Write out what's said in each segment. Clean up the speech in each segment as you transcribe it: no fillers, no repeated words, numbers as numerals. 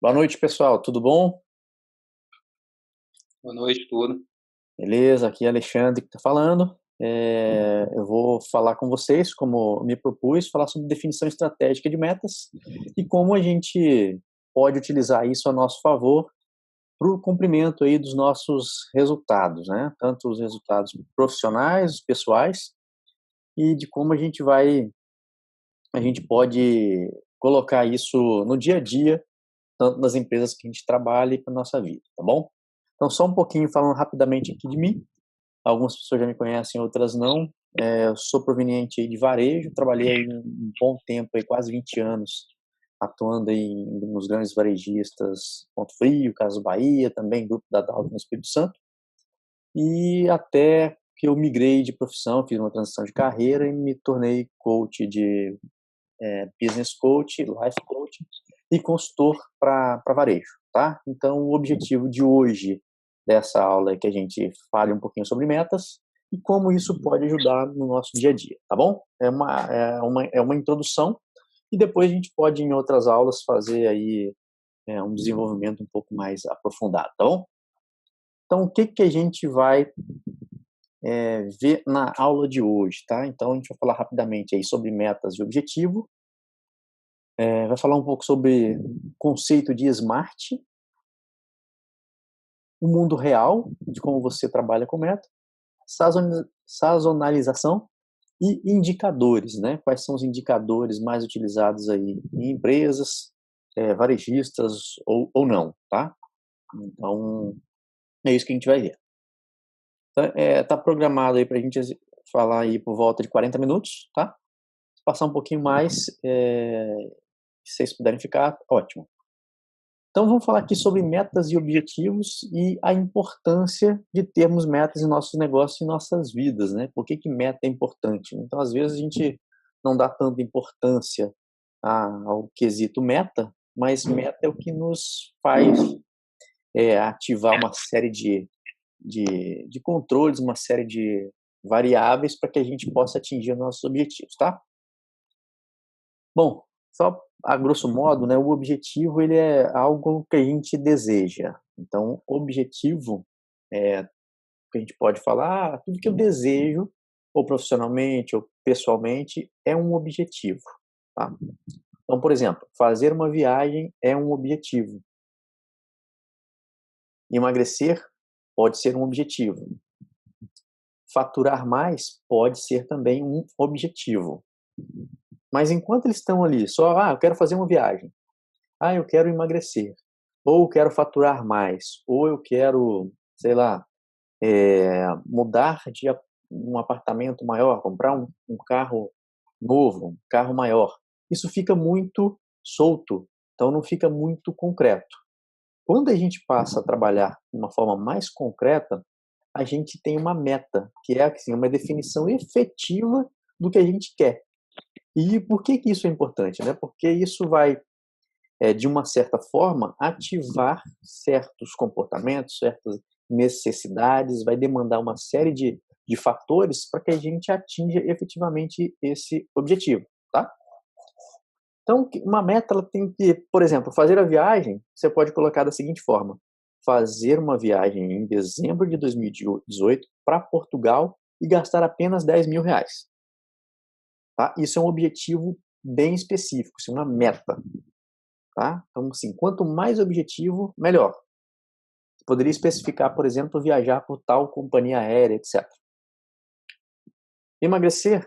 Boa noite, pessoal. Tudo bom? Boa noite, tudo. Beleza? Aqui é Alexandre que está falando. Eu vou falar com vocês, como me propus, falar sobre definição estratégica de metas e como a gente pode utilizar isso a nosso favor para o cumprimento aí dos nossos resultados, né? Tanto os resultados profissionais, pessoais, e de como a gente pode colocar isso no dia a dia, tanto nas empresas que a gente trabalha e para nossa vida, tá bom? Então, só um pouquinho falando rapidamente aqui de mim. Algumas pessoas já me conhecem, outras não. Eu sou proveniente aí de varejo, trabalhei aí um bom tempo, aí, quase 20 anos, atuando aí nos grandes varejistas Ponto Frio, Casas Bahia, também Grupo da Dalva no Espírito Santo. E até que eu migrei de profissão, fiz uma transição de carreira e me tornei coach de business coach, life coach e consultor para varejo, tá? Então, o objetivo de hoje dessa aula é que a gente fale um pouquinho sobre metas e como isso pode ajudar no nosso dia a dia, tá bom? É uma introdução e depois a gente pode, em outras aulas, fazer aí um desenvolvimento um pouco mais aprofundado, tá bom? Então, o que que a gente vai ver na aula de hoje, tá? Então, a gente vai falar rapidamente aí sobre metas e objetivo. Vai falar um pouco sobre o conceito de SMART, o mundo real, de como você trabalha com meta, sazonalização e indicadores, né? Quais são os indicadores mais utilizados aí em empresas, varejistas ou não, tá? Então, é isso que a gente vai ver. Tá programado aí para a gente falar aí por volta de 40 minutos, tá? Se passar um pouquinho mais, se vocês puderem ficar, ótimo. Então vamos falar aqui sobre metas e objetivos e a importância de termos metas em nossos negócios e nossas vidas, né? Por que que meta é importante? Então, às vezes, a gente não dá tanta importância ao quesito meta, mas meta é o que nos faz ativar uma série de controles, uma série de variáveis para que a gente possa atingir nossos objetivos, tá? Bom, só a grosso modo, né, o objetivo ele é algo que a gente deseja. Então, objetivo é que a gente pode falar, tudo que eu desejo, ou profissionalmente ou pessoalmente, é um objetivo, tá? Então, por exemplo, fazer uma viagem é um objetivo. Emagrecer pode ser um objetivo. Faturar mais pode ser também um objetivo. Mas enquanto eles estão ali, só, eu quero fazer uma viagem. Eu quero emagrecer, ou eu quero faturar mais, ou eu quero, sei lá, mudar de um apartamento maior, comprar um carro novo, um carro maior. Isso fica muito solto, então não fica muito concreto. Quando a gente passa a trabalhar de uma forma mais concreta, a gente tem uma meta, que é assim, uma definição efetiva do que a gente quer. E por que que isso é importante, né? Porque isso vai de uma certa forma, ativar certos comportamentos, certas necessidades, vai demandar uma série de fatores para que a gente atinja efetivamente esse objetivo, tá? Então, uma meta ela tem que, por exemplo, fazer a viagem, você pode colocar da seguinte forma: fazer uma viagem em dezembro de 2018 para Portugal e gastar apenas R$ 10.000, tá? Isso é um objetivo bem específico, isso é uma meta, tá? Então, assim, quanto mais objetivo, melhor. Você poderia especificar, por exemplo, viajar por tal companhia aérea, etc. Emagrecer,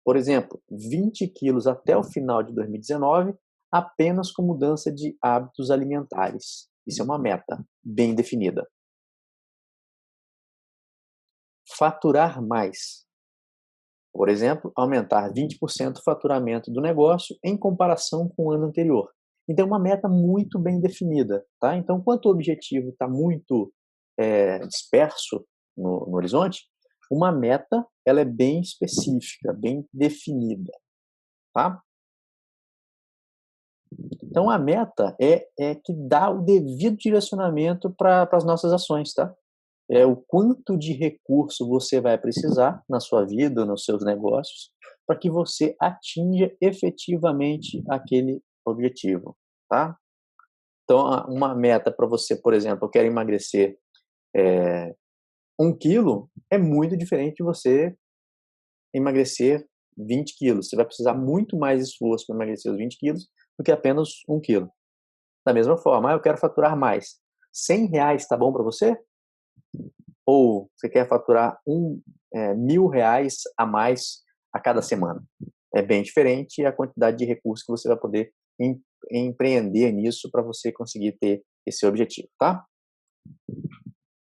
por exemplo, 20 quilos até o final de 2019, apenas com mudança de hábitos alimentares. Isso é uma meta bem definida. Faturar mais. Por exemplo, aumentar 20% o faturamento do negócio em comparação com o ano anterior. Então, é uma meta muito bem definida, tá? Então, enquanto o objetivo está muito disperso no horizonte, uma meta ela é bem específica, bem definida, tá? Então, a meta é que dá o devido direcionamento para as nossas ações, tá? É o quanto de recurso você vai precisar na sua vida, nos seus negócios, para que você atinja efetivamente aquele objetivo, tá? Então, uma meta para você, por exemplo, eu quero emagrecer 1 quilo, é muito diferente de você emagrecer 20 quilos. Você vai precisar muito mais esforço para emagrecer os 20 quilos do que apenas 1 quilo. Da mesma forma, eu quero faturar mais. R$ 100 está bom para você? Ou você quer faturar R$ 1.000 a mais a cada semana? É bem diferente a quantidade de recursos que você vai poder empreender nisso para você conseguir ter esse objetivo, tá?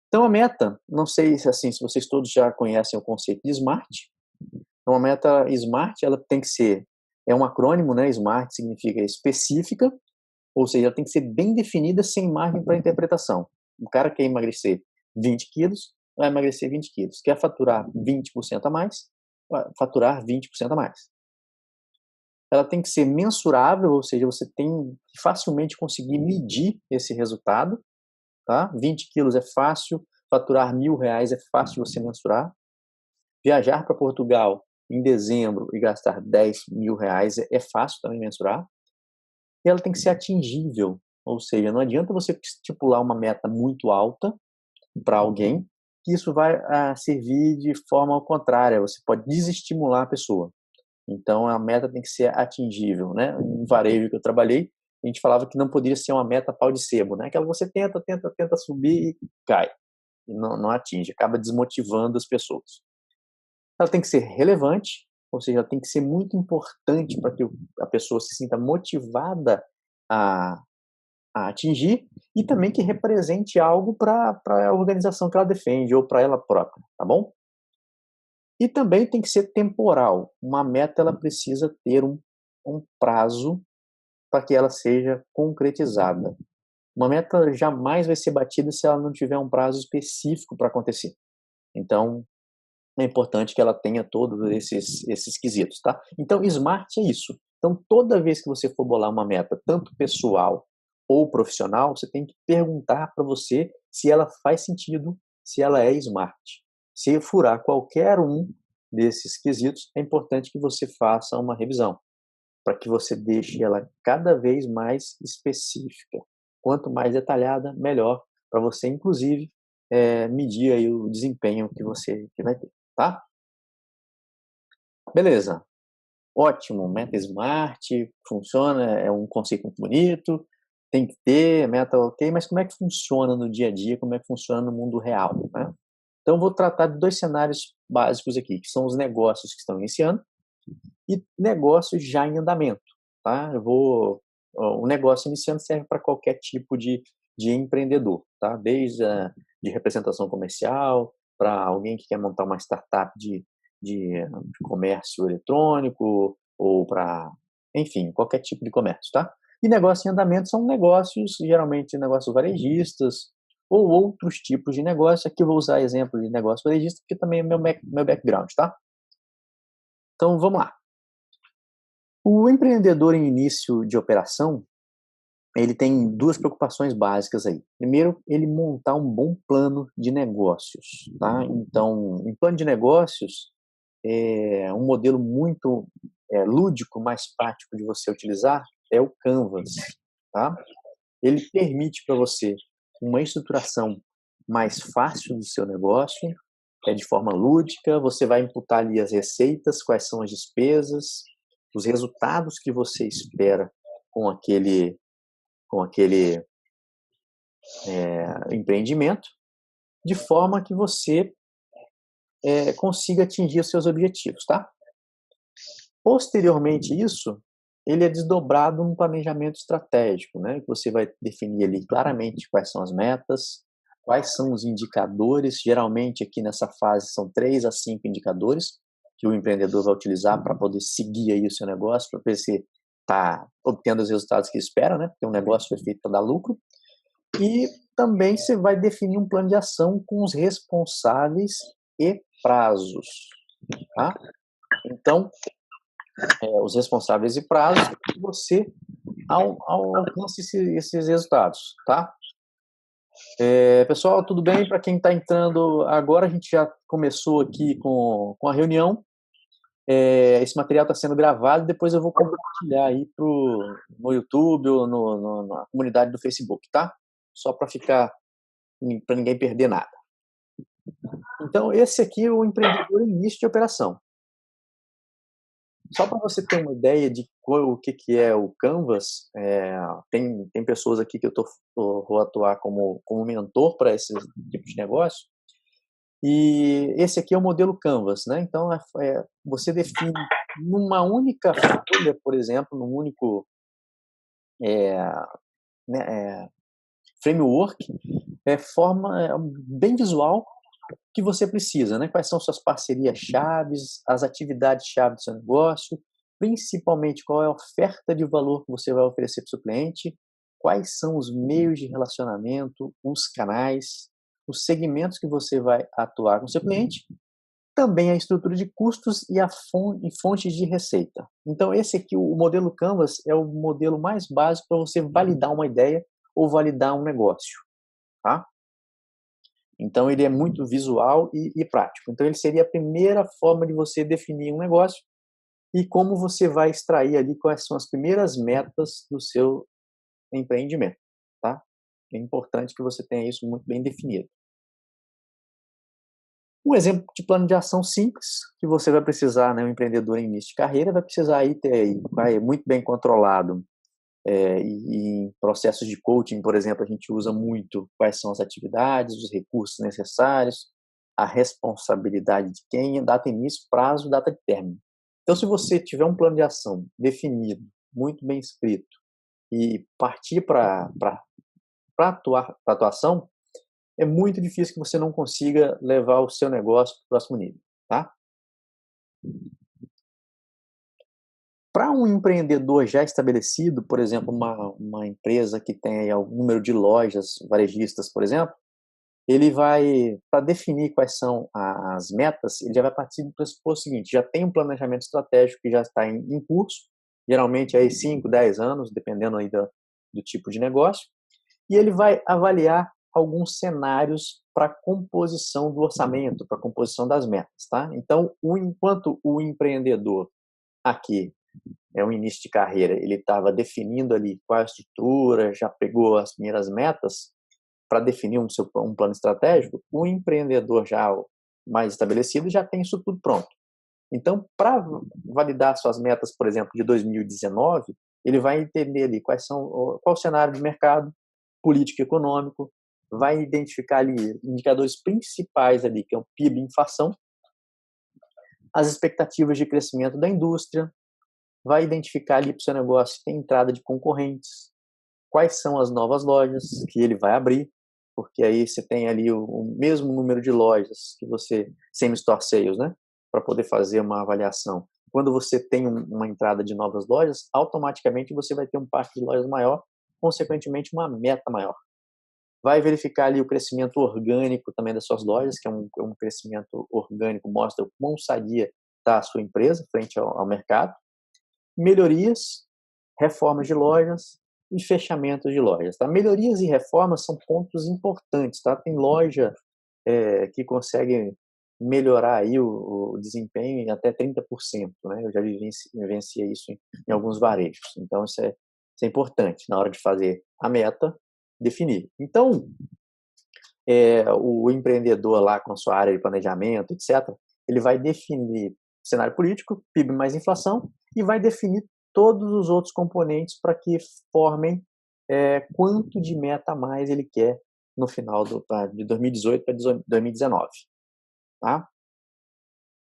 Então a meta, não sei se vocês todos já conhecem o conceito de SMART. Então a meta SMART, ela tem que ser, é um acrônimo, né? SMART significa específica, ou seja, ela tem que ser bem definida sem margem para interpretação. O cara quer emagrecer 20 quilos, vai emagrecer 20 quilos. Quer faturar 20% a mais, vai faturar 20% a mais. Ela tem que ser mensurável, ou seja, você tem que facilmente conseguir medir esse resultado. Tá? 20 quilos é fácil, faturar R$ 1.000 é fácil de você mensurar. Viajar para Portugal em dezembro e gastar R$ 10.000 é fácil também mensurar. E ela tem que ser atingível, ou seja, não adianta você estipular uma meta muito alta para alguém, que isso vai servir de forma contrária, você pode desestimular a pessoa. Então, a meta tem que ser atingível, né? No varejo que eu trabalhei, a gente falava que não poderia ser uma meta pau de sebo, né? Aquela que você tenta subir e cai, e não atinge, acaba desmotivando as pessoas. Ela tem que ser relevante, ou seja, ela tem que ser muito importante para que a pessoa se sinta motivada a, a atingir e também que represente algo para a organização que ela defende ou para ela própria, tá bom? E também tem que ser temporal. Uma meta ela precisa ter um prazo para que ela seja concretizada. Uma meta jamais vai ser batida se ela não tiver um prazo específico para acontecer. Então, é importante que ela tenha todos esses quesitos, tá? Então, SMART é isso. Então, toda vez que você for bolar uma meta, tanto pessoal ou profissional, você tem que perguntar para você se ela faz sentido, se ela é SMART. Se furar qualquer um desses quesitos, é importante que você faça uma revisão, para que você deixe ela cada vez mais específica. Quanto mais detalhada, melhor, para você, inclusive, medir aí o desempenho que você vai ter, tá? Beleza. Ótimo, meta SMART, funciona, é um conceito muito bonito, tem que ter, meta ok, mas como é que funciona no dia a dia, como é que funciona no mundo real, né? Então, eu vou tratar de 2 cenários básicos aqui, que são os negócios que estão iniciando e negócios já em andamento, tá? O negócio iniciante serve para qualquer tipo de empreendedor, tá? Desde de representação comercial, para alguém que quer montar uma startup de comércio eletrônico, ou para, enfim, qualquer tipo de comércio, tá? E negócio em andamento são negócios, geralmente negócios varejistas, ou outros tipos de negócio. Aqui eu vou usar exemplo de negócio varejista, porque também é meu background, tá? Então, vamos lá. O empreendedor em início de operação, ele tem 2 preocupações básicas aí. Primeiro, ele montar um bom plano de negócios, tá? Então, um plano de negócios é um modelo muito lúdico, mais prático de você utilizar, é o Canvas, tá? Ele permite para você uma estruturação mais fácil do seu negócio, de forma lúdica, você vai imputar ali as receitas, quais são as despesas, os resultados que você espera com aquele empreendimento, de forma que você consiga atingir os seus objetivos, tá? Posteriormente isso, ele é desdobrado num planejamento estratégico, né? Que você vai definir ali claramente quais são as metas, quais são os indicadores. Geralmente aqui nessa fase são 3 a 5 indicadores que o empreendedor vai utilizar para poder seguir aí o seu negócio, para ver se está obtendo os resultados que espera, né? Porque um negócio foi feito para dar lucro. E também você vai definir um plano de ação com os responsáveis e prazos, tá? Então, os responsáveis e prazos, que você alcance esses resultados, tá? Pessoal, tudo bem? Para quem está entrando agora, a gente já começou aqui com a reunião. Esse material está sendo gravado, depois eu vou compartilhar aí no YouTube ou na comunidade do Facebook, tá? Só para ninguém perder nada. Então, esse aqui é o empreendedor em início de operação. Só para você ter uma ideia de o que é o Canvas, tem pessoas aqui que vou atuar como mentor para esse tipo de negócio, e esse aqui é o modelo Canvas, né? Então, você define numa única folha, por exemplo, num único framework, forma bem visual que você precisa, né? Quais são suas parcerias chaves, as atividades chave do seu negócio, principalmente qual é a oferta de valor que você vai oferecer para o seu cliente, quais são os meios de relacionamento, os canais, os segmentos que você vai atuar com o seu cliente, também a estrutura de custos e fontes de receita. Então, esse aqui, o modelo Canvas, é o modelo mais básico para você validar uma ideia ou validar um negócio, tá? Então, ele é muito visual e prático. Então, ele seria a primeira forma de você definir um negócio e como você vai extrair ali quais são as primeiras metas do seu empreendimento, tá? É importante que você tenha isso muito bem definido. Um exemplo de plano de ação simples que você vai precisar, né, um empreendedor em início de carreira vai precisar aí ter muito bem controlado, e em processos de coaching, por exemplo, a gente usa muito quais são as atividades, os recursos necessários, a responsabilidade de quem, data de início, prazo, data de término. Então, se você tiver um plano de ação definido, muito bem escrito, e partir para atuação, é muito difícil que você não consiga levar o seu negócio para o próximo nível, tá? Para um empreendedor já estabelecido, por exemplo, uma empresa que tem algum número de lojas varejistas, por exemplo, ele vai, para definir quais são as metas, ele já vai partir do pressuposto seguinte: já tem um planejamento estratégico que já está em curso, geralmente aí 5, 10 anos, dependendo aí do tipo de negócio, e ele vai avaliar alguns cenários para composição do orçamento, para composição das metas, tá? Então, enquanto o empreendedor aqui é um início de carreira, ele estava definindo ali qual a estrutura, já pegou as primeiras metas para definir um plano estratégico, o empreendedor já mais estabelecido já tem isso tudo pronto. Então, para validar suas metas, por exemplo, de 2019, ele vai entender ali qual o cenário de mercado, político e econômico, vai identificar ali indicadores principais ali, que é o PIB e inflação, as expectativas de crescimento da indústria, vai identificar ali para o seu negócio se tem entrada de concorrentes, quais são as novas lojas que ele vai abrir, porque aí você tem ali o mesmo número de lojas que você, same store sales, né, para poder fazer uma avaliação. Quando você tem uma entrada de novas lojas, automaticamente você vai ter um parque de lojas maior, consequentemente uma meta maior. Vai verificar ali o crescimento orgânico também das suas lojas, que é um crescimento orgânico, mostra o quão sadia está a sua empresa frente ao mercado. Melhorias, reformas de lojas e fechamentos de lojas, tá? Melhorias e reformas são pontos importantes, tá? Tem loja que consegue melhorar aí o desempenho em até 30%, né? Eu já vivenciei isso em alguns varejos. Então, isso é importante na hora de fazer a meta, definir. Então, o empreendedor lá com a sua área de planejamento, etc., ele vai definir cenário político, PIB mais inflação, e vai definir todos os outros componentes para que formem quanto de meta a mais ele quer no final de 2018 para 2019. Tá?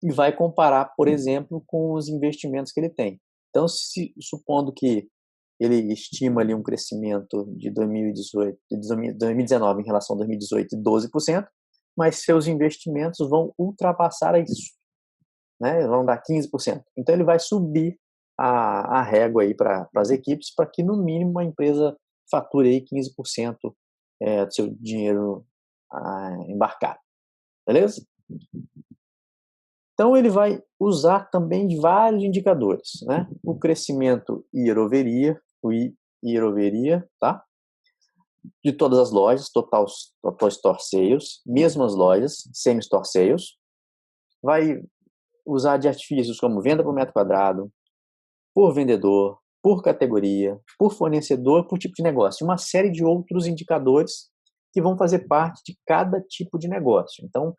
E vai comparar, por exemplo, com os investimentos que ele tem. Então, supondo que ele estima ali um crescimento de 2019 em relação a 2018 de 12%, mas seus investimentos vão ultrapassar isso, né? Vão dar 15%. Então ele vai subir a régua aí para as equipes para que no mínimo a empresa fature aí 15% do seu dinheiro embarcado, beleza? Então ele vai usar também de vários indicadores, né? O crescimento year over year, tá? De todas as lojas, total store sales, mesmas lojas, same store sales, vai usar de artifícios como venda por metro quadrado, por vendedor, por categoria, por fornecedor, por tipo de negócio, uma série de outros indicadores que vão fazer parte de cada tipo de negócio. Então,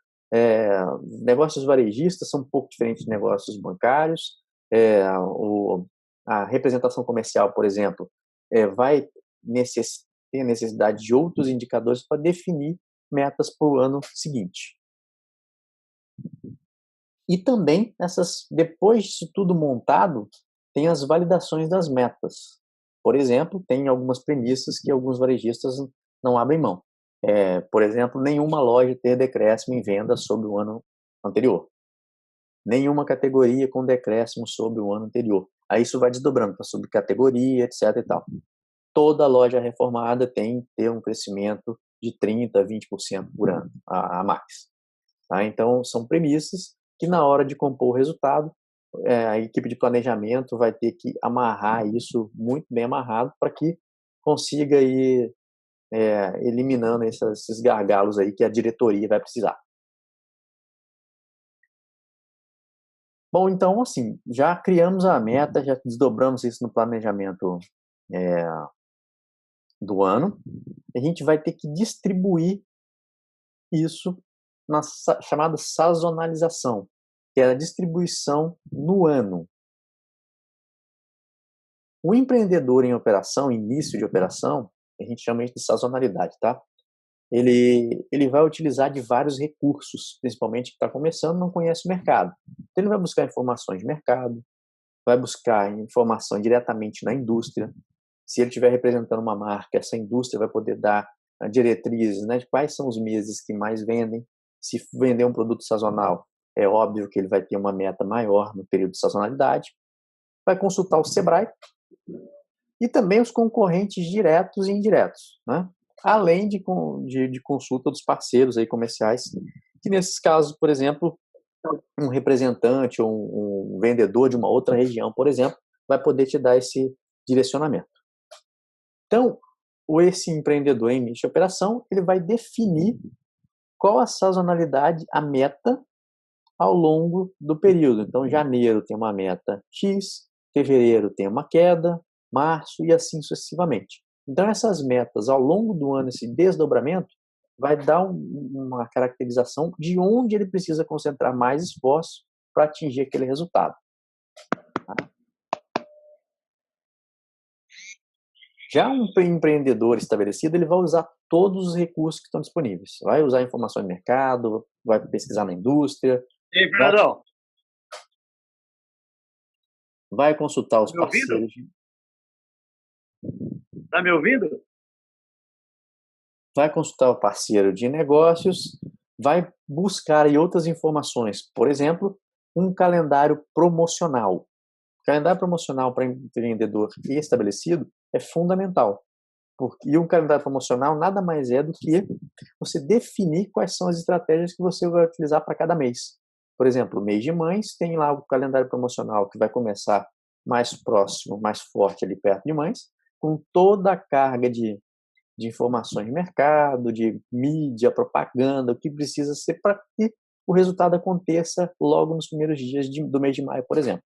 negócios varejistas são um pouco diferentes de negócios bancários. A representação comercial, por exemplo, vai ter necessidade de outros indicadores para definir metas para o ano seguinte. E também, depois disso tudo montado, tem as validações das metas. Por exemplo, tem algumas premissas que alguns varejistas não abrem mão. Por exemplo, nenhuma loja ter decréscimo em venda sobre o ano anterior. Nenhuma categoria com decréscimo sobre o ano anterior. Aí isso vai desdobrando para subcategoria, etc. e tal. Toda loja reformada tem que ter um crescimento de 30% a 20% por ano, a mais. Tá? Então, são premissas que, na hora de compor o resultado, a equipe de planejamento vai ter que amarrar isso muito bem amarrado para que consiga ir eliminando esses gargalos aí que a diretoria vai precisar. Bom, então, assim, já criamos a meta, já desdobramos isso no planejamento do ano. A gente vai ter que distribuir isso na chamada sazonalização, que é a distribuição no ano. O empreendedor em operação, início de operação, a gente chama isso de sazonalidade, tá? Ele vai utilizar de vários recursos, principalmente que está começando, não conhece o mercado. Então, ele vai buscar informações de mercado, vai buscar informação diretamente na indústria. Se ele estiver representando uma marca, essa indústria vai poder dar diretrizes, né, de quais são os meses que mais vendem. Se vender um produto sazonal, é óbvio que ele vai ter uma meta maior no período de sazonalidade. Vai consultar o Sebrae e também os concorrentes diretos e indiretos, né? Além de consulta dos parceiros aí comerciais, que nesses casos, por exemplo, um representante ou um vendedor de uma outra região, por exemplo, vai poder te dar esse direcionamento. Então, esse empreendedor em início de operação, ele vai definir qual a sazonalidade, a meta, ao longo do período. Então, janeiro tem uma meta X, fevereiro tem uma queda, março e assim sucessivamente. Então, essas metas ao longo do ano, esse desdobramento, vai dar uma caracterização de onde ele precisa concentrar mais esforço para atingir aquele resultado. Já um empreendedor estabelecido, ele vai usar todos os recursos que estão disponíveis. Vai usar informação de mercado, vai pesquisar na indústria. Ei, Fernandão. Vai consultar os parceiros. Tá me ouvindo? Vai consultar o parceiro de negócios, vai buscar aí outras informações. Por exemplo, um calendário promocional. O calendário promocional para empreendedor estabelecido é fundamental. E um calendário promocional nada mais é do que você definir quais são as estratégias que você vai utilizar para cada mês. Por exemplo, mês de mães tem lá o calendário promocional que vai começar mais próximo, mais forte ali perto de mães, com toda a carga de informações de mercado, de mídia, propaganda, o que precisa ser para que o resultado aconteça logo nos primeiros dias do mês de maio, por exemplo.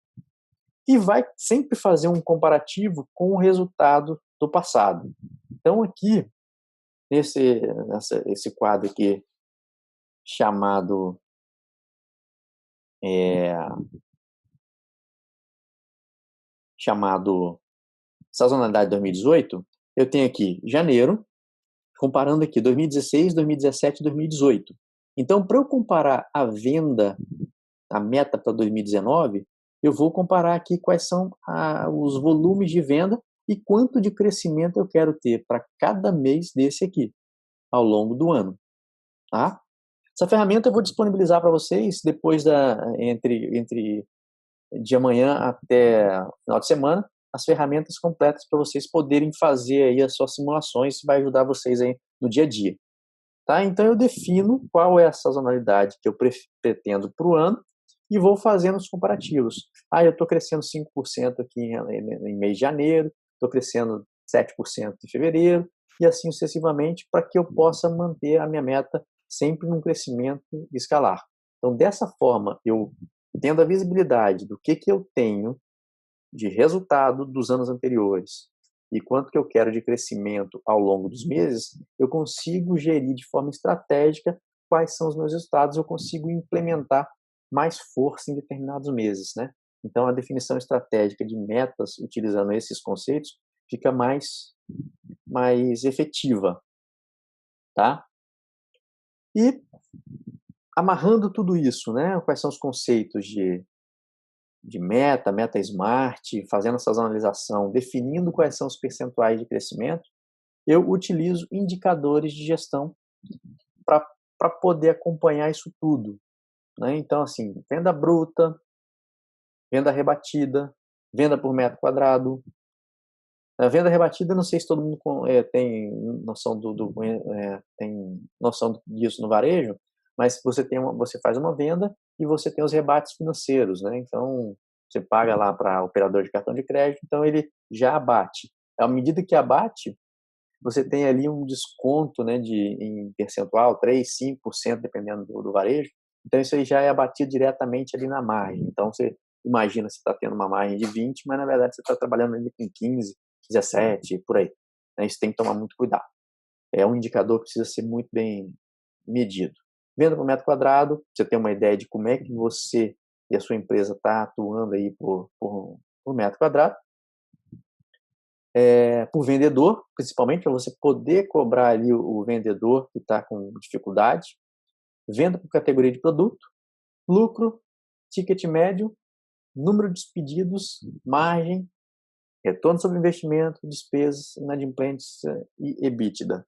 E vai sempre fazer um comparativo com o resultado do passado. Então, aqui, esse quadro aqui, chamado Sazonalidade 2018, eu tenho aqui janeiro, comparando aqui 2016, 2017 e 2018. Então, para eu comparar a venda, a meta para 2019, eu vou comparar aqui quais são os volumes de venda e quanto de crescimento eu quero ter para cada mês desse aqui, ao longo do ano. Tá? Essa ferramenta eu vou disponibilizar para vocês depois entre de amanhã até o final de semana, as ferramentas completas para vocês poderem fazer aí as suas simulações, isso vai ajudar vocês aí no dia a dia. Tá? Então eu defino qual é a sazonalidade que eu pretendo para o ano e vou fazendo os comparativos. Eu estou crescendo 5% aqui em mês de janeiro, estou crescendo 7% em fevereiro e assim sucessivamente para que eu possa manter a minha meta sempre num crescimento escalar. Então dessa forma eu tendo a visibilidade do que eu tenho de resultado dos anos anteriores e quanto que eu quero de crescimento ao longo dos meses, eu consigo gerir de forma estratégica quais são os meus resultados, eu consigo implementar mais força em determinados meses, né? Então, a definição estratégica de metas, utilizando esses conceitos, fica mais efetiva, tá? E amarrando tudo isso, né? Quais são os conceitos de meta smart, fazendo essa analisação, definindo quais são os percentuais de crescimento, eu utilizo indicadores de gestão para poder acompanhar isso tudo, né? Então, assim, venda bruta, venda rebatida, venda por metro quadrado. A venda rebatida, não sei se todo mundo tem noção tem noção disso no varejo, mas você faz uma venda e você tem os rebates financeiros, né? Então, você paga lá para operador de cartão de crédito, então ele já abate. À medida que abate, você tem ali um desconto, né, em percentual, 3, 5%, dependendo do varejo. Então, isso aí já é abatido diretamente ali na margem. Então, você imagina se está tendo uma margem de 20, mas na verdade você está trabalhando ali com 15, 17, por aí. Isso tem que tomar muito cuidado. É um indicador que precisa ser muito bem medido. Venda por metro quadrado, você tem uma ideia de como é que você e a sua empresa está atuando aí por metro quadrado. Por vendedor, principalmente para você poder cobrar ali o vendedor que está com dificuldade. Venda por categoria de produto, lucro, ticket médio, número de pedidos, margem, retorno sobre investimento, despesas, inadimplência e EBITDA.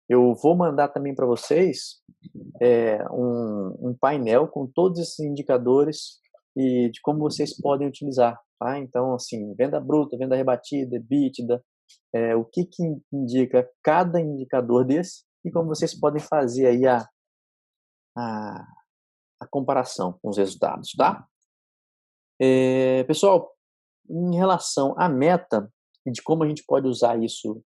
Eu vou mandar também para vocês um painel com todos esses indicadores e de como vocês podem utilizar. Tá? Então, assim, venda bruta, venda rebatida, EBITDA, o que indica cada indicador desse e como vocês podem fazer aí a comparação com os resultados, tá? Pessoal, em relação à meta e de como a gente pode usar isso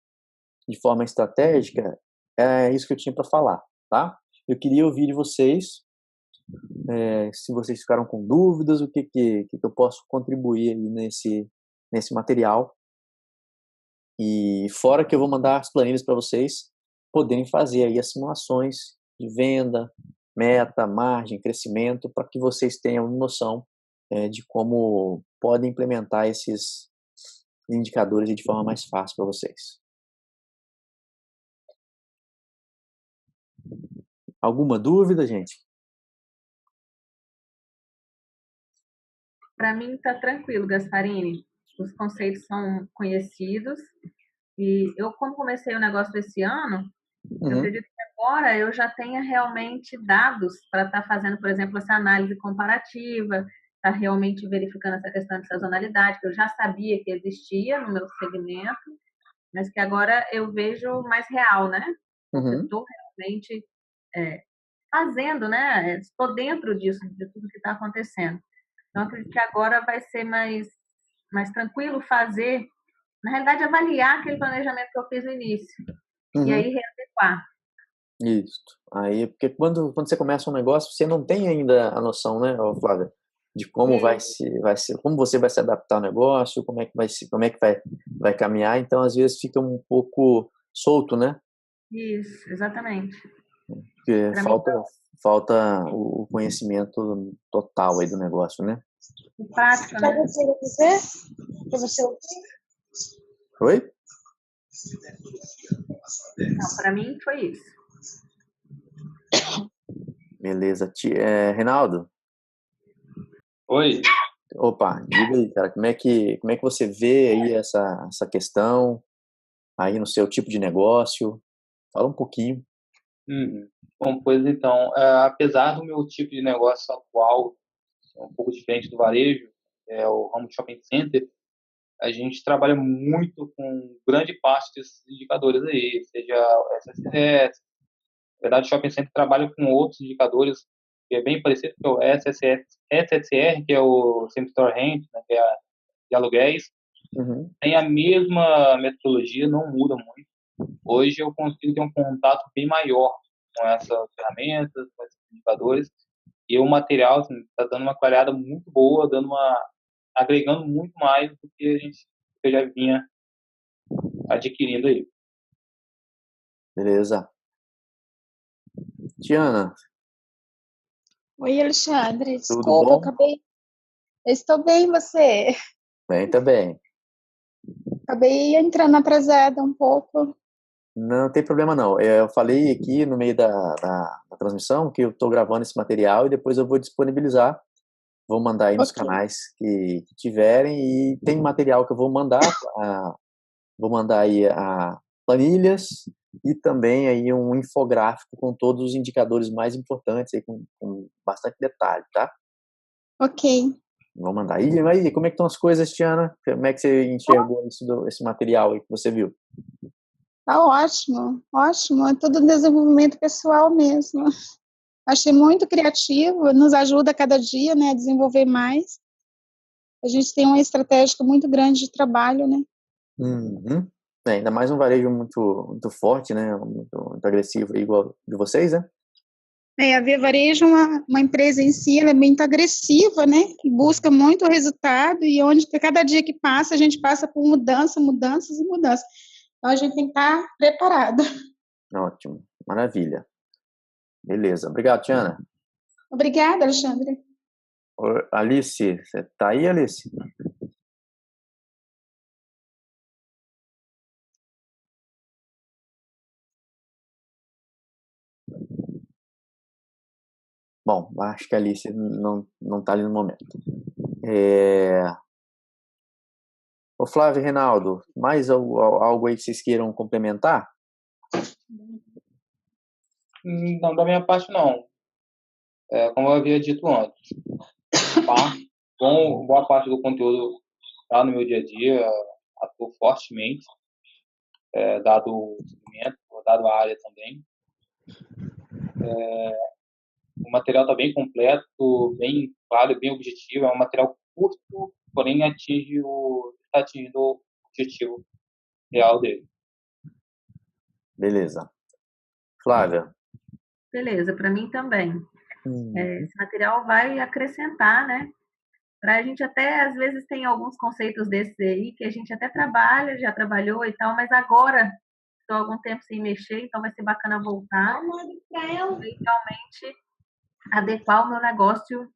de forma estratégica, é isso que eu tinha para falar, tá? Eu queria ouvir de vocês, se vocês ficaram com dúvidas, o que eu posso contribuir aí nesse material. E fora que eu vou mandar as planilhas para vocês poderem fazer aí as simulações de venda, meta, margem, crescimento, para que vocês tenham noção de como podem implementar esses indicadores de forma mais fácil para vocês. Alguma dúvida, gente? Para mim está tranquilo, Gasparini. Os conceitos são conhecidos e eu, como comecei o negócio esse ano, eu acredito que agora eu já tenha realmente dados para estar fazendo, por exemplo, essa análise comparativa, estar realmente verificando essa questão de sazonalidade, que eu já sabia que existia no meu segmento, mas que agora eu vejo mais real, né? Estou realmente fazendo, né? Estou dentro disso, de tudo que está acontecendo. Então, acredito que agora vai ser mais tranquilo fazer, na realidade, avaliar aquele planejamento que eu fiz no início. E aí readequar. Isso. Aí, porque quando você começa um negócio, você não tem ainda a noção, né, Flávia, de como vai ser, como você vai se adaptar ao negócio, como é que vai caminhar. Então, às vezes fica um pouco solto, né? Isso, exatamente. Porque falta o conhecimento total aí do negócio, né? Em prática, né? Para você ouvir? Oi? Não, para mim foi isso. Beleza. Reinaldo? Oi. Opa, diga aí, cara, como é que você vê aí essa questão aí no seu tipo de negócio? Fala um pouquinho. Bom, pois então, apesar do meu tipo de negócio atual ser um pouco diferente do varejo, o ramo de shopping center, a gente trabalha muito com grande parte desses indicadores aí, seja o SSS. Na verdade, o shopping center trabalha com outros indicadores que é bem parecido, que é o SSR, que é o Same Store Rent, né, que é de aluguéis. Tem a mesma metodologia, não muda muito. Hoje eu consigo ter um contato bem maior com essas ferramentas, com esses indicadores, E o material está dando uma qualidade muito boa, agregando muito mais do que eu já vinha adquirindo aí. Beleza. Tiana, Oi, Alexandre. tudo Desculpa, bom? Eu estou bem, você? Bem, tá bem. Acabei entrando atrasada um pouco. Não tem problema não. Eu falei aqui no meio da transmissão que eu estou gravando esse material e depois eu vou disponibilizar. Vou mandar aí nos Ok. canais que tiverem e tem material que eu vou mandar. Vou mandar aí planilhas e também aí um infográfico com todos os indicadores mais importantes aí com bastante detalhe, tá? Ok. Vou mandar. E aí, como é que estão as coisas, Tiana? Como é que você enxergou esse material aí que você viu? Tá ótimo, ótimo. É tudo desenvolvimento pessoal mesmo. Achei muito criativo, nos ajuda a cada dia, né, a desenvolver mais. A gente tem uma estratégia muito grande de trabalho, né? Uhum. Ainda mais um varejo muito forte, né? Muito agressivo, igual de vocês, né? A Via Varejo é uma empresa em si, ela é muito agressiva, né? Que busca muito resultado e onde cada dia que passa, a gente passa por mudanças e mudanças. Então, a gente tem que estar preparado. Ótimo, maravilha. Beleza, obrigado, Tiana. Obrigada, Alexandre. Alice, você tá aí, Alice? Bom, acho que a Alice não tá ali no momento. Ô Flávio e Reinaldo, mais algo aí que vocês queiram complementar? Não, da minha parte, não. Como eu havia dito antes, tá? Boa parte do conteúdo está no meu dia a dia, atuo fortemente, dado o segmento, dado a área também. O material está bem completo, bem claro, bem objetivo. É um material curto, porém está atingindo o objetivo real dele. Beleza. Flávia? Beleza, para mim também. Esse material vai acrescentar, né? Para a gente até, às vezes, tem alguns conceitos desses aí que a gente até trabalha, já trabalhou e tal, mas agora estou há algum tempo sem mexer, então vai ser bacana voltar e realmente adequar o meu negócio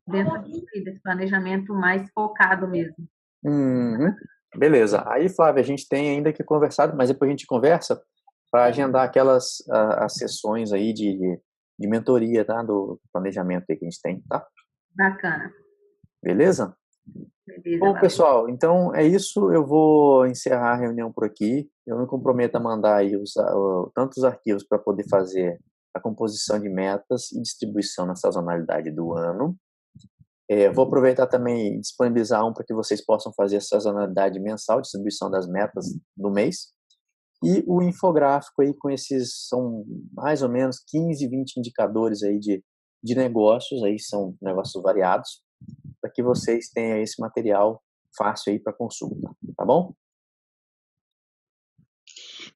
dentro desse planejamento mais focado mesmo. Uhum. Beleza. Aí, Flávia, a gente tem ainda que conversar, mas depois a gente conversa para agendar aquelas as sessões aí de mentoria, tá? Do planejamento aí que a gente tem, tá? Bacana. Beleza? Beleza, Bom, valeu. pessoal, então é isso. Eu vou encerrar a reunião por aqui. Eu me comprometo a mandar aí tantos arquivos para poder fazer a composição de metas e distribuição na sazonalidade do ano. Vou aproveitar também e disponibilizar para que vocês possam fazer a sazonalidade mensal, distribuição das metas do mês. E o infográfico aí com são mais ou menos 15, 20 indicadores aí de negócios, aí são negócios variados, para que vocês tenham esse material fácil aí para consulta, tá bom?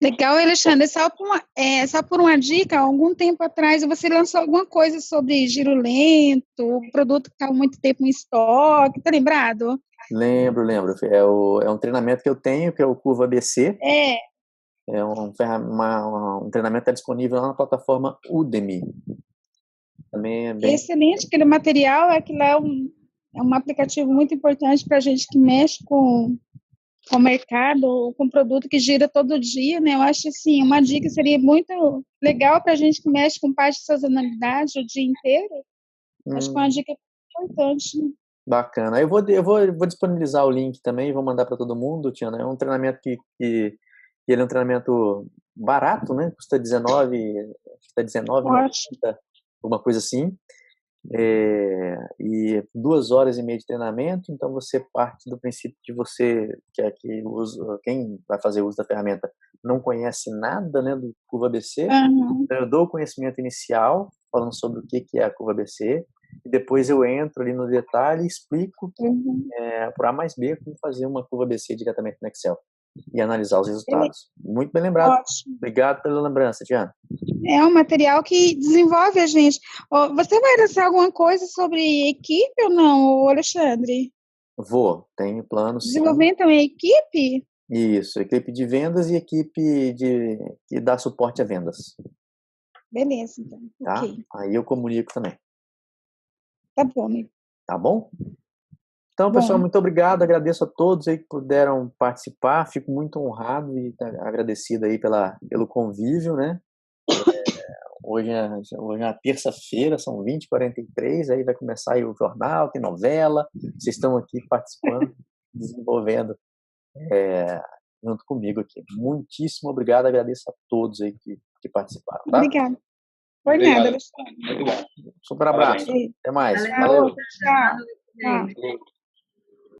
Legal, Alexandre. Só por uma dica, há algum tempo atrás você lançou alguma coisa sobre giro lento, o produto que estava muito tempo em estoque, tá lembrado? Lembro. É um treinamento que eu tenho, que é o Curva ABC. É. É um treinamento que está disponível lá na plataforma Udemy. Também é bem... Excelente, aquele material, aquilo é um aplicativo muito importante para a gente que mexe com o mercado, com produto que gira todo dia, né? Eu acho, assim, uma dica seria muito legal para a gente que mexe com parte de sazonalidade o dia inteiro. Acho que é uma dica importante, né? Bacana. Eu vou disponibilizar o link também, vou mandar para todo mundo, Tiana. É um treinamento que ele é um treinamento barato, né? Custa 19,90, Ótimo. alguma coisa assim. E 2 horas e meia de treinamento, então você parte do princípio que quem vai fazer uso da ferramenta não conhece nada, né, do Curva ABC. Uhum. Então eu dou o conhecimento inicial, falando sobre o que é a Curva ABC, e depois eu entro ali no detalhe e explico por A mais B como fazer uma Curva ABC diretamente no Excel. e analisar os resultados. Muito bem lembrado. Ótimo. Obrigado pela lembrança, Diana. É um material que desenvolve a gente. Você vai lançar alguma coisa sobre equipe ou não, Alexandre? Tenho planos, sim. Desenvolvimento é uma equipe? Isso, equipe de vendas e equipe que dá suporte a vendas. Beleza, então. Tá? Ok. Aí eu comunico também. Tá bom, amigo. Tá bom? Então, Bom. pessoal, muito obrigado. Agradeço a todos aí que puderam participar. Fico muito honrado e agradecido aí pelo convívio, né? Hoje é uma terça-feira, são 20h43, aí vai começar aí o jornal, tem novela. Vocês estão aqui participando, desenvolvendo junto comigo aqui. Muitíssimo obrigado, agradeço a todos aí que participaram. Tá? Obrigada. Por Obrigado. nada, Alexandre. Muito bom. Super abraço. Parabéns. Até mais. Valeu. Valeu. Tchau. Tchau. Tchau.